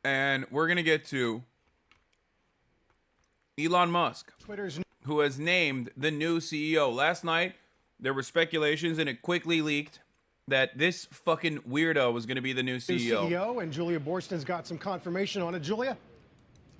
And we're going to get to Elon Musk, who has named the new CEO. Last night, there were speculations, and it quickly leaked that this fucking weirdo was going to be the new CEO. And Julia Borston's got some confirmation on it. Julia?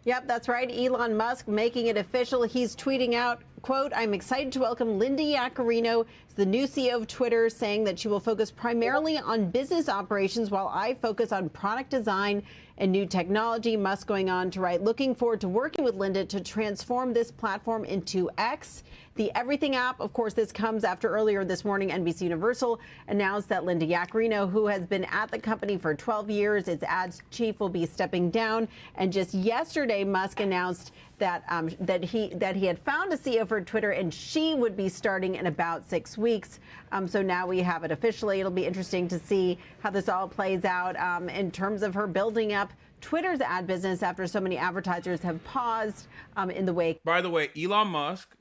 Yep, that's right. Elon Musk making it official. He's tweeting out, quote, "I'm excited to welcome Linda Yaccarino, the new CEO of Twitter, saying that she will focus primarily on business operations while I focus on product design and new technology." Musk going on to write, "Looking forward to working with Linda to transform this platform into X, the Everything app." Of course, this comes after earlier this morning, NBC Universal announced that Linda Yaccarino, who has been at the company for 12 years, its ads chief, will be stepping down. And just yesterday, Musk announced that he had found a CEO for Twitter, and she would be starting in about 6 weeks. So now we have it officially. It'll be interesting to see how this all plays out in terms of her building up Twitter's ad business after so many advertisers have paused in the wake. By the way, Elon Musk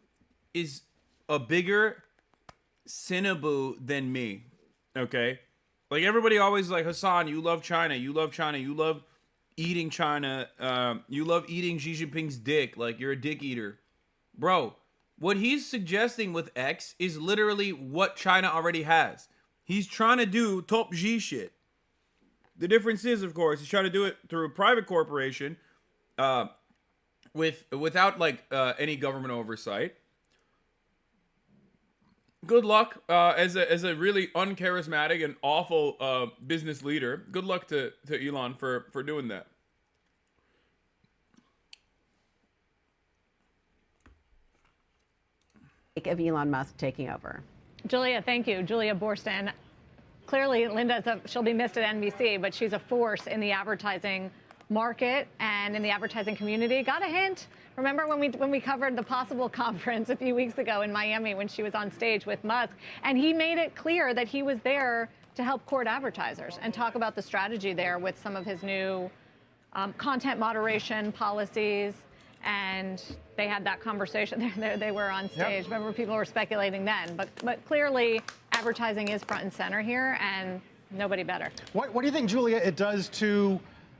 is a bigger cinnaboo than me. Okay? Like, everybody always like, Hasan, you love China. You love China. You love eating China. You love eating Xi Jinping's dick. Like, you're a dick eater. Bro, what he's suggesting with X is literally what China already has. He's trying to do top Xi shit. The difference is, of course, he's trying to do it through a private corporation without like any government oversight. Good luck as a really uncharismatic and awful business leader. Good luck to Elon for doing that. Of Elon Musk taking over. Julia, thank you. Julia Borston. Clearly, she'll be missed at NBC, but she's a force in the advertising market and in the advertising community. Got a hint? Remember when we covered the possible conference a few weeks ago in Miami when she was on stage with Musk, and he made it clear that he was there to help court advertisers and talk about the strategy there with some of his new content moderation policies. And they had that conversation. They were on stage. Yep. Remember, people were speculating then. But clearly, advertising is front and center here, and nobody better. What do you think, Julia, it does to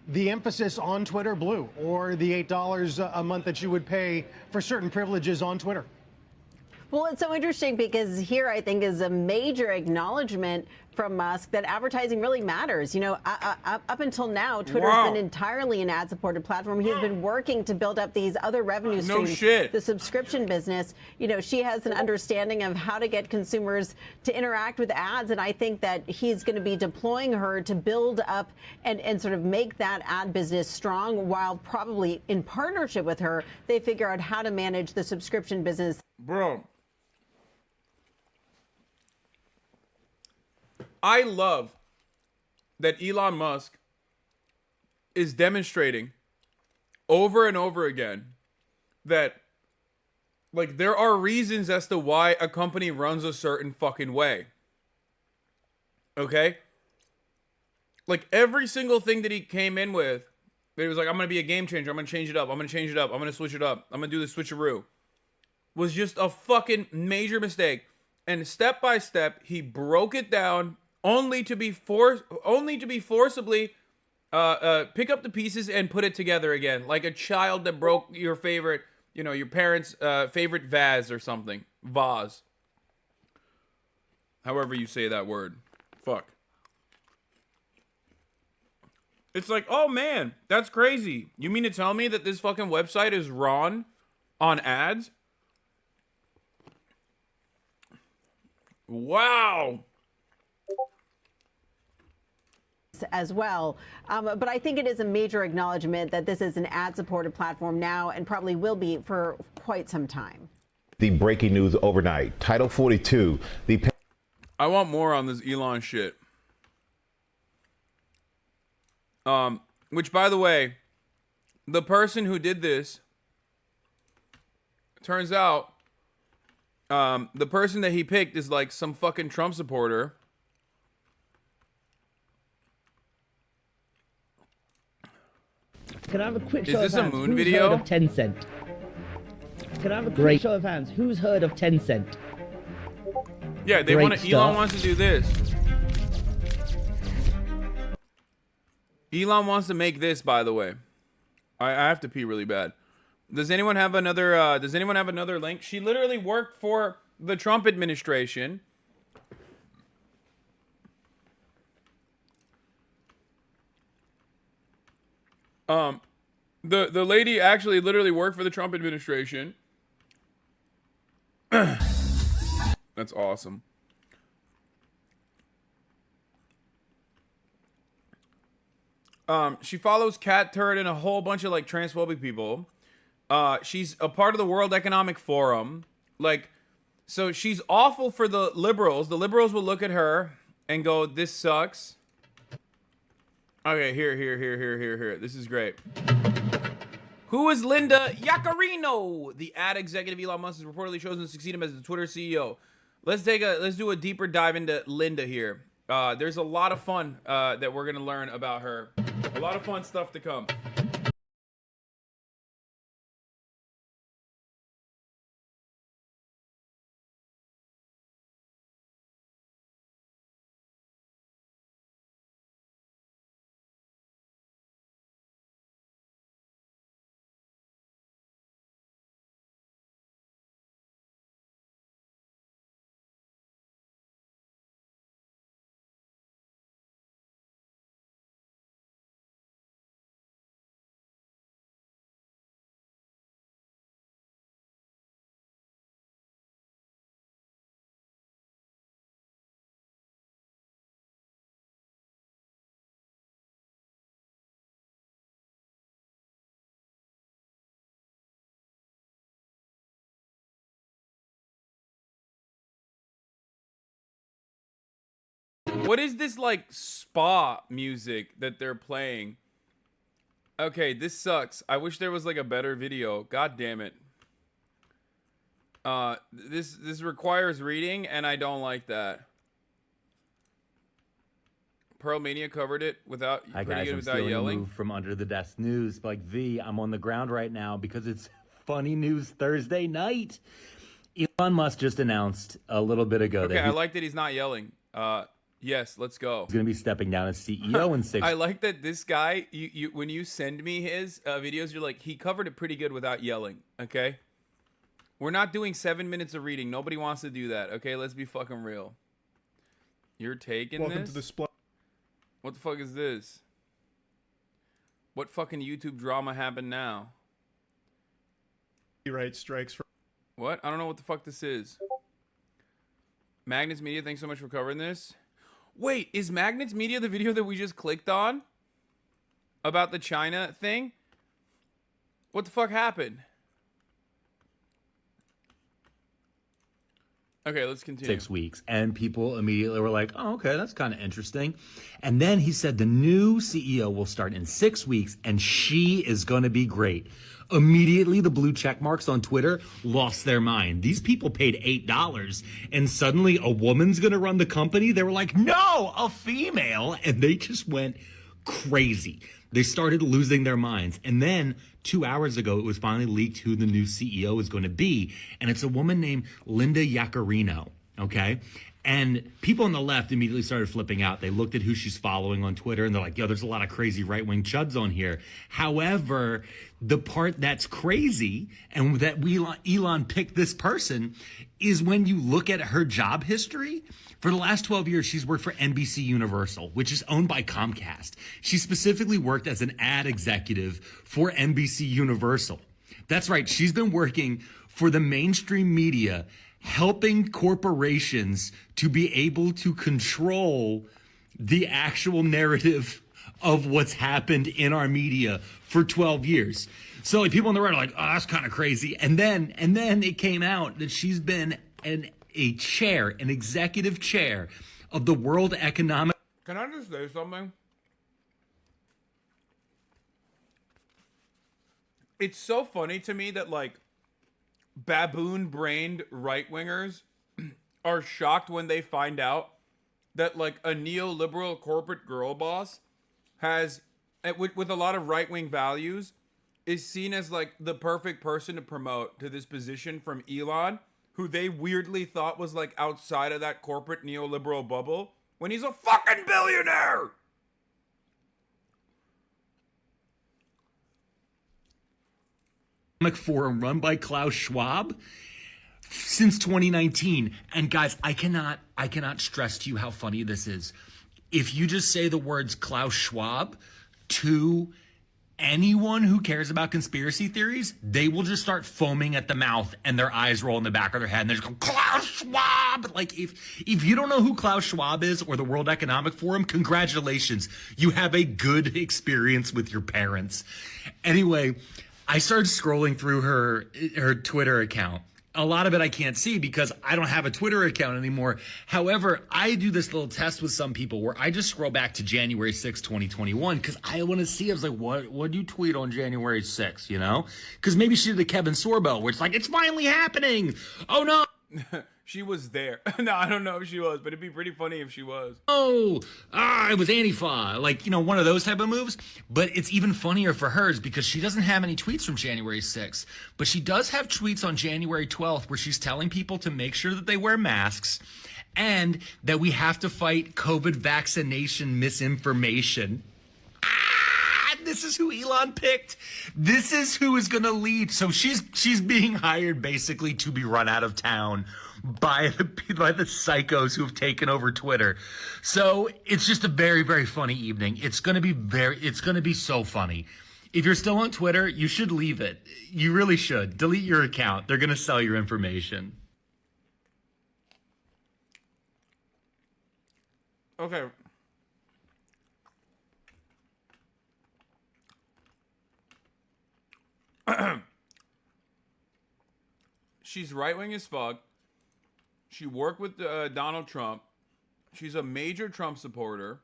the emphasis on Twitter Blue, or the $8 a month that you would pay for certain privileges on Twitter? Well, it's so interesting because here, I think, is a major acknowledgement from Musk that advertising really matters. You know, up until now, Twitter's been entirely an ad-supported platform. He's been working to build up these other revenue streams. No shit. The subscription business. You know, she has an understanding of how to get consumers to interact with ads, and I think that he's going to be deploying her to build up and sort of make that ad business strong, while probably in partnership with her, they figure out how to manage the subscription business. Bro, I love that Elon Musk is demonstrating over and over again that, like, there are reasons as to why a company runs a certain fucking way. Okay? Like, every single thing that he came in with, it was like, I'm going to be a game changer. I'm going to change it up. I'm going to change it up. I'm going to switch it up. I'm going to do the switcheroo. Was just a fucking major mistake. And step by step, he broke it down only to be forcibly pick up the pieces and put it together again, like a child that broke your favorite, your parents' favorite vase or something. Vase. However you say that word. Fuck. It's like, oh man, that's crazy. You mean to tell me that this fucking website is run on ads? Wow. As well. But I think it is a major acknowledgement that this is an ad-supported platform now and probably will be for quite some time. The breaking news overnight. Title 42. I want more on this Elon shit. Which, by the way, the person who did this, turns out, the person that he picked is like some fucking Trump supporter. Can I have a quick show of hands? Is this a moon Who's video? Heard of Tencent? Can I have a quick show of hands? Who's heard of Tencent? Yeah, Elon wants to do this. Elon wants to make this, by the way. I have to pee really bad. Does anyone have another link? She literally worked for the Trump administration. The lady actually literally worked for the Trump administration. That's awesome. She follows Cat Turd and a whole bunch of like transphobic people. She's a part of the World Economic Forum. Like, so she's awful for the liberals. The liberals will look at her and go, "This sucks." Okay, here. This is great. Who is Linda Yaccarino? The ad executive Elon Musk has reportedly chosen to succeed him as the Twitter CEO. Let's do a deeper dive into Linda here. There's a lot of fun that we're gonna learn about her. A lot of fun stuff to come. What is this like spa music that they're playing? Okay, this sucks. I wish there was like a better video. God damn it. This requires reading, and I don't like that. Pearl Mania covered it without Hi pretty guys, good I'm without stealing yelling. a move from Under the Desk News. Like I'm on the ground right now because it's funny news Thursday night. Elon Musk just announced a little bit ago Okay, that I he's like that he's not yelling. Yes, let's go. going to be stepping down as CEO in 6 I like that this guy, you when you send me his videos, you're like, he covered it pretty good without yelling, okay? We're not doing 7 minutes of reading. Nobody wants to do that, okay? Let's be fucking real. You're taking Welcome this? to the Splat. What the fuck is this? What fucking YouTube drama happened now? Right strikes for What? I don't know what the fuck this is. Magnets Media, thanks so much for covering this. Wait, is Magnets Media the video that we just clicked on? About the China thing? What the fuck happened? Okay, let's continue. 6 weeks, and people immediately were like, oh, okay, that's kind of interesting. And then he said the new CEO will start in 6 weeks, and she is going to be great. Immediately, the blue check marks on Twitter lost their mind. These people paid $8, and suddenly a woman's going to run the company. They were like, no, a female. And they just went crazy. They started losing their minds. And then 2 hours ago, it was finally leaked who the new CEO is going to be. And it's a woman named Linda Yaccarino. Okay. And people on the left immediately started flipping out. They looked at who she's following on Twitter and they're like, yo, there's a lot of crazy right-wing chuds on here. However, the part that's crazy and that Elon picked this person is when you look at her job history. For the last 12 years, she's worked for NBC Universal, which is owned by Comcast. She specifically worked as an ad executive for NBC Universal. That's right. She's been working for the mainstream media, helping corporations to be able to control the actual narrative of what's happened in our media for 12 years. So like people on the right are like, oh, that's kind of crazy. And then it came out that she's been an executive chair of the World Economic. Can I just say something? It's so funny to me that like baboon-brained right-wingers are shocked when they find out that like a neoliberal corporate girl boss has, with a lot of right-wing values, is seen as like the perfect person to promote to this position from Elon, who they weirdly thought was like outside of that corporate neoliberal bubble when he's a fucking billionaire. Forum run by Klaus Schwab since 2019. And guys, I cannot stress to you how funny this is. If you just say the words Klaus Schwab to anyone who cares about conspiracy theories, they will just start foaming at the mouth and their eyes roll in the back of their head and they're just going, Klaus Schwab! Like, if you don't know who Klaus Schwab is or the World Economic Forum, congratulations. You have a good experience with your parents. Anyway, I started scrolling through her Twitter account. A lot of it I can't see because I don't have a Twitter account anymore. However, I do this little test with some people where I just scroll back to January 6, 2021, because I want to see. I was like, what did you tweet on January 6th, you know? Because maybe she did the Kevin Sorbo, where it's like, it's finally happening. Oh, no. She was there. No, I don't know if she was, but it'd be pretty funny if she was. It was Antifa. Like, you know, one of those type of moves. But it's even funnier for hers because she doesn't have any tweets from January 6th. But she does have tweets on January 12th where she's telling people to make sure that they wear masks and that we have to fight COVID vaccination misinformation. This is who Elon picked. This is who is going to lead. So she's being hired basically to be run out of town by the psychos who have taken over Twitter. So it's just a very, very funny evening. It's going to be so funny. If you're still on Twitter, you should leave it. You really should. Delete your account. They're going to sell your information. Okay. She's right-wing as fuck. She worked with Donald Trump. She's a major Trump supporter.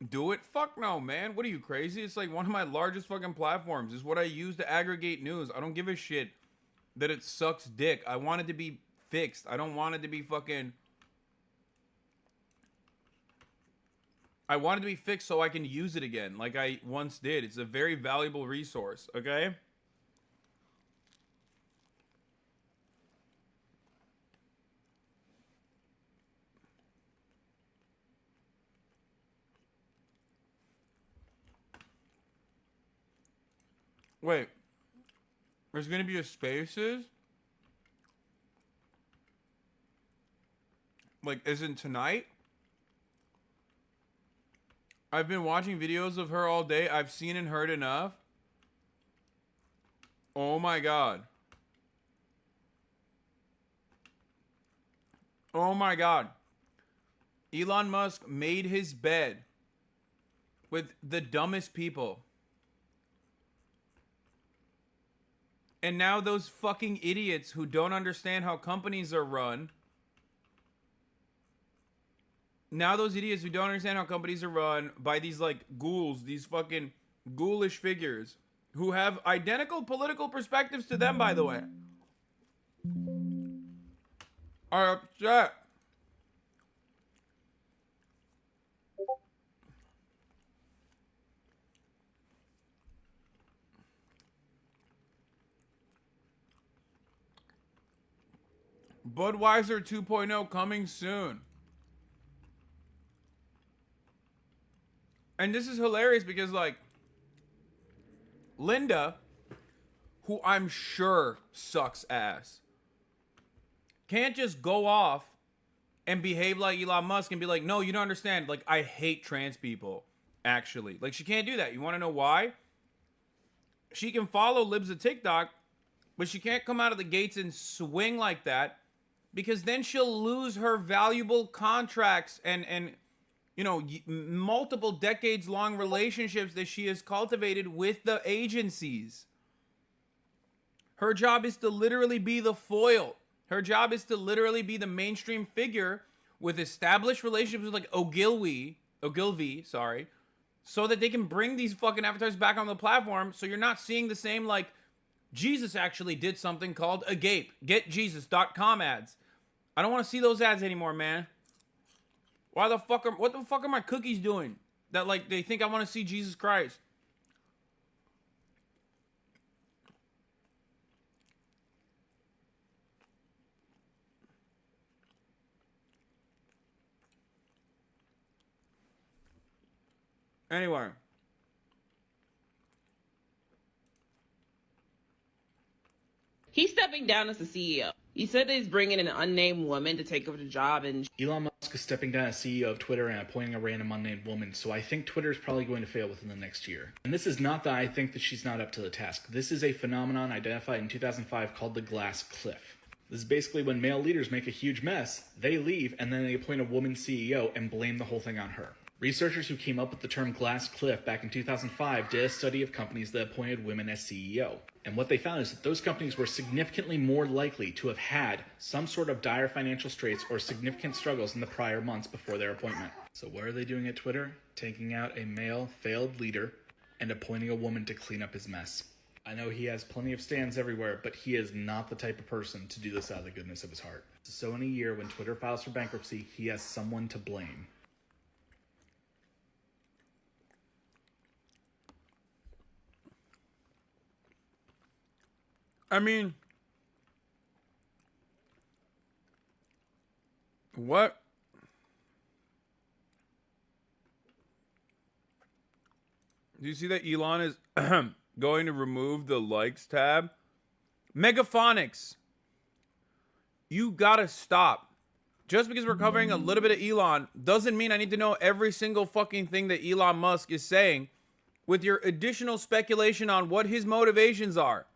Do it? Fuck no, man. What are you, crazy? It's like one of my largest fucking platforms. It's what I use to aggregate news. I don't give a shit that it sucks dick. I want it to be fixed. I don't want it to be fucking... I want it to be fixed so I can use it again like I once did. It's a very valuable resource, okay? Wait. There's going to be a Spaces? Like, isn't tonight? I've been watching videos of her all day. I've seen and heard enough. Oh my god. Oh my god. Elon Musk made his bed with the dumbest people. And now those fucking idiots who don't understand how companies are run. Now those idiots who don't understand how companies are run by these like ghouls, these fucking ghoulish figures who have identical political perspectives to them, by the way, are upset. Budweiser 2.0 coming soon. And this is hilarious because, like, Linda, who I'm sure sucks ass, can't just go off and behave like Elon Musk and be like, no, you don't understand. Like, I hate trans people, actually. Like, she can't do that. You want to know why? She can follow libs of TikTok, but she can't come out of the gates and swing like that because then she'll lose her valuable contracts and you know, multiple decades-long relationships that she has cultivated with the agencies. Her job is to literally be the foil. Her job is to literally be the mainstream figure with established relationships with like Ogilvy, so that they can bring these fucking advertisers back on the platform so you're not seeing the same like Jesus actually did something called Agape, getjesus.com ads. I don't want to see those ads anymore, man. What the fuck are my cookies doing? That like they think I want to see Jesus Christ. Anyway. He's stepping down as the CEO. He said that he's bringing an unnamed woman to take over the job, and Elon Musk is stepping down as CEO of Twitter and appointing a random unnamed woman, so I think Twitter is probably going to fail within the next year. And this is not that I think that she's not up to the task. This is a phenomenon identified in 2005 called the glass cliff. This is basically when male leaders make a huge mess, they leave, and then they appoint a woman CEO and blame the whole thing on her. Researchers who came up with the term glass cliff back in 2005 did a study of companies that appointed women as CEO. And what they found is that those companies were significantly more likely to have had some sort of dire financial straits or significant struggles in the prior months before their appointment. So what are they doing at Twitter? Taking out a male failed leader and appointing a woman to clean up his mess. I know he has plenty of stands everywhere, but he is not the type of person to do this out of the goodness of his heart. So in a year when Twitter files for bankruptcy, he has someone to blame. I mean, what? Do you see that Elon is going to remove the likes tab? Megaphonics. You gotta stop. Just because we're covering a little bit of Elon doesn't mean I need to know every single fucking thing that Elon Musk is saying with your additional speculation on what his motivations are.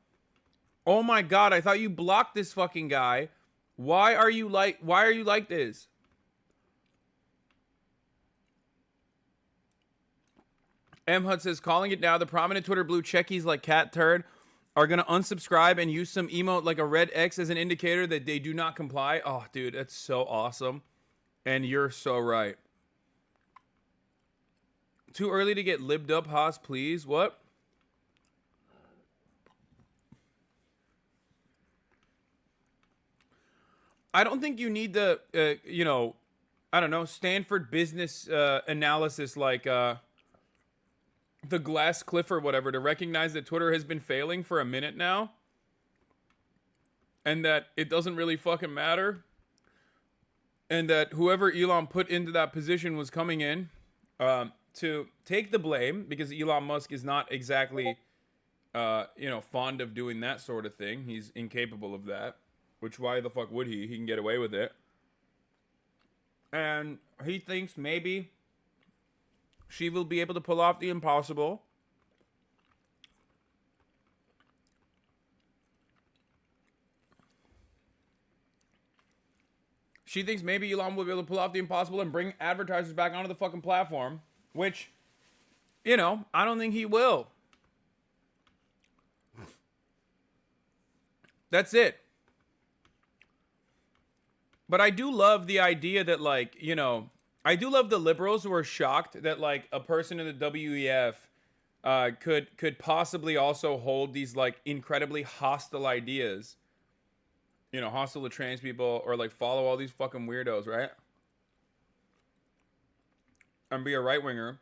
Oh my God, I thought you blocked this fucking guy. Why are you like this? M. Hud says, calling it now, the prominent Twitter blue checkies like Cat Turd are going to unsubscribe and use some emote like a red X as an indicator that they do not comply. Oh, dude, that's so awesome. And you're so right. Too early to get libbed up, Haas, please. What? I don't think you need the, I don't know, Stanford business analysis like the glass cliff or whatever to recognize that Twitter has been failing for a minute now and that it doesn't really fucking matter and that whoever Elon put into that position was coming in to take the blame because Elon Musk is not exactly, fond of doing that sort of thing. He's incapable of that. Which, why the fuck would he? He can get away with it. And he thinks maybe she will be able to pull off the impossible. She thinks maybe Elon will be able to pull off the impossible and bring advertisers back onto the fucking platform. Which, I don't think he will. That's it. But I do love the idea that, I do love the liberals who are shocked that, a person in the WEF could possibly also hold these, incredibly hostile ideas. Hostile to trans people or, follow all these fucking weirdos, right? And be a right-winger.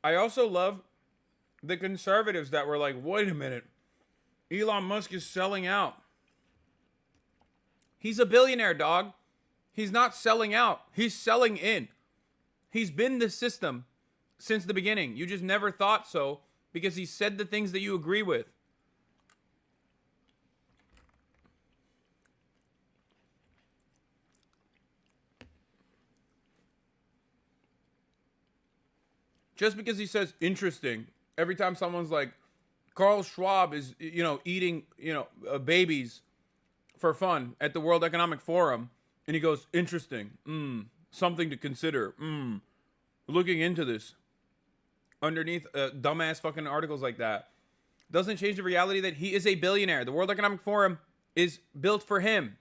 I also love the conservatives that were like, wait a minute. Elon Musk is selling out. He's a billionaire, dog. He's not selling out. He's selling in. He's been the system since the beginning. You just never thought so because he said the things that you agree with. Just because he says interesting, every time someone's like, Carl Schwab is, eating, babies for fun at the World Economic Forum. And he goes, interesting. Something to consider. Looking into this. Underneath dumbass fucking articles like that. Doesn't change the reality that he is a billionaire. The World Economic Forum is built for him.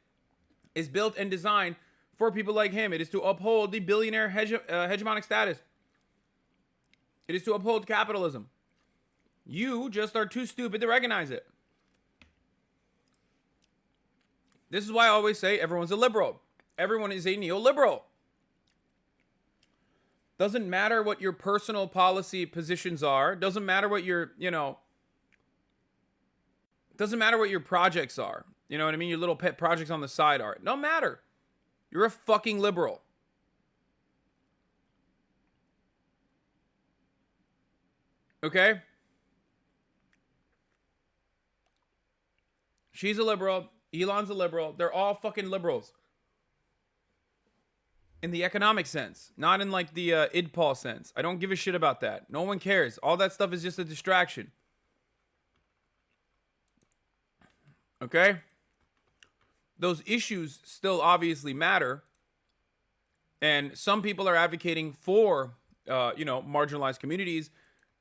Is built and designed for people like him. It is to uphold the billionaire hegemonic status. It is to uphold capitalism. You just are too stupid to recognize it. This is why I always say everyone's a liberal. Everyone is a neoliberal. Doesn't matter what your personal policy positions are. Doesn't matter what your, doesn't matter what your projects are. You know what I mean? Your little pet projects on the side are. No matter. You're a fucking liberal. Okay? She's a liberal. Elon's a liberal. They're all fucking liberals. In the economic sense, not in like the idpol sense. I don't give a shit about that. No one cares. All that stuff is just a distraction. Okay? Those issues still obviously matter. And some people are advocating for, marginalized communities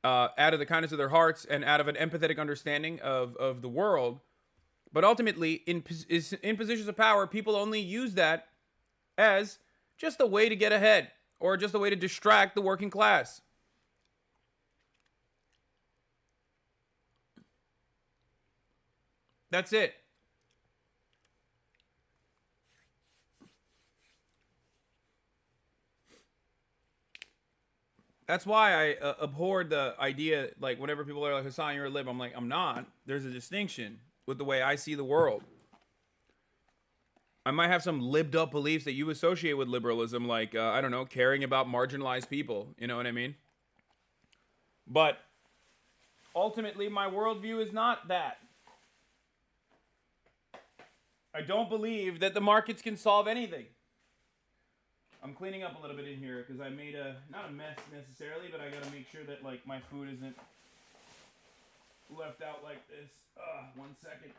out of the kindness of their hearts and out of an empathetic understanding of the world. But ultimately, in positions of power, people only use that as just a way to get ahead or just a way to distract the working class. That's it. That's why I abhorred the idea, like, whenever people are like, Hasan, you're a lib, I'm like, I'm not. There's a distinction with the way I see the world. I might have some libbed up beliefs that you associate with liberalism, like, I don't know, caring about marginalized people. You know what I mean? But ultimately, my worldview is not that. I don't believe that the markets can solve anything. I'm cleaning up a little bit in here because I made not a mess necessarily, but I got to make sure that like my food isn't left out like this. 1 second.